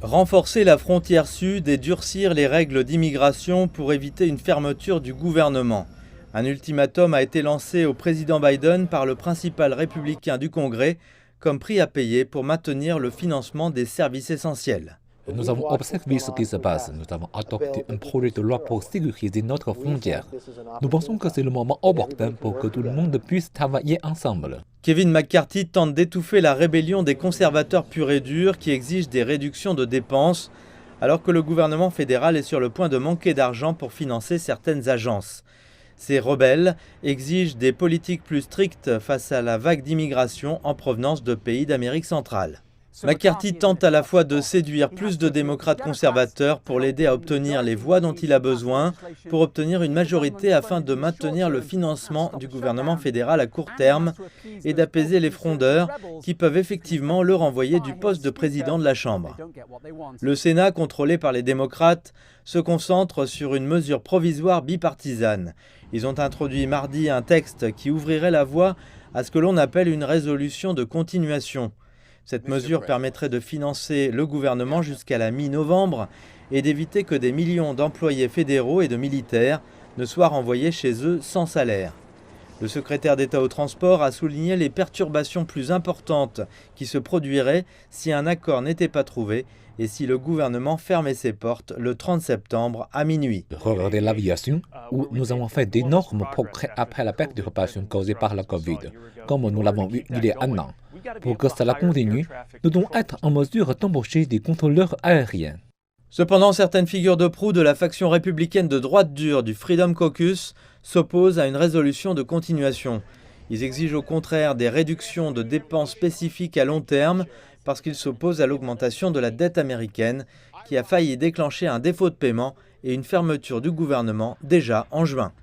Renforcer la frontière sud et durcir les règles d'immigration pour éviter une fermeture du gouvernement. Un ultimatum a été lancé au président Biden par le principal républicain du Congrès comme prix à payer pour maintenir le financement des services essentiels. Nous avons observé ce qui se passe. Nous avons adopté un projet de loi pour sécuriser notre frontière. Nous pensons que c'est le moment opportun pour que tout le monde puisse travailler ensemble. Kevin McCarthy tente d'étouffer la rébellion des conservateurs purs et durs qui exigent des réductions de dépenses, alors que le gouvernement fédéral est sur le point de manquer d'argent pour financer certaines agences. Ces rebelles exigent des politiques plus strictes face à la vague d'immigration en provenance de pays d'Amérique centrale. McCarthy tente à la fois de séduire plus de démocrates conservateurs pour l'aider à obtenir les voix dont il a besoin, pour obtenir une majorité afin de maintenir le financement du gouvernement fédéral à court terme et d'apaiser les frondeurs qui peuvent effectivement le renvoyer du poste de président de la Chambre. Le Sénat, contrôlé par les démocrates, se concentre sur une mesure provisoire bipartisane. Ils ont introduit mardi un texte qui ouvrirait la voie à ce que l'on appelle une résolution de continuation. Cette mesure permettrait de financer le gouvernement jusqu'à la mi-novembre et d'éviter que des millions d'employés fédéraux et de militaires ne soient renvoyés chez eux sans salaire. Le secrétaire d'État au transport a souligné les perturbations plus importantes qui se produiraient si un accord n'était pas trouvé et si le gouvernement fermait ses portes le 30 septembre à minuit. Regardez l'aviation, où nous avons fait d'énormes progrès après la perturbation causée par la Covid, comme nous l'avons vu il y a un an. Pour que cela continue, nous devons être en mesure d'embaucher des contrôleurs aériens. Cependant, certaines figures de proue de la faction républicaine de droite dure du Freedom Caucus s'opposent à une résolution de continuation. Ils exigent au contraire des réductions de dépenses spécifiques à long terme parce qu'ils s'opposent à l'augmentation de la dette américaine qui a failli déclencher un défaut de paiement et une fermeture du gouvernement déjà en juin.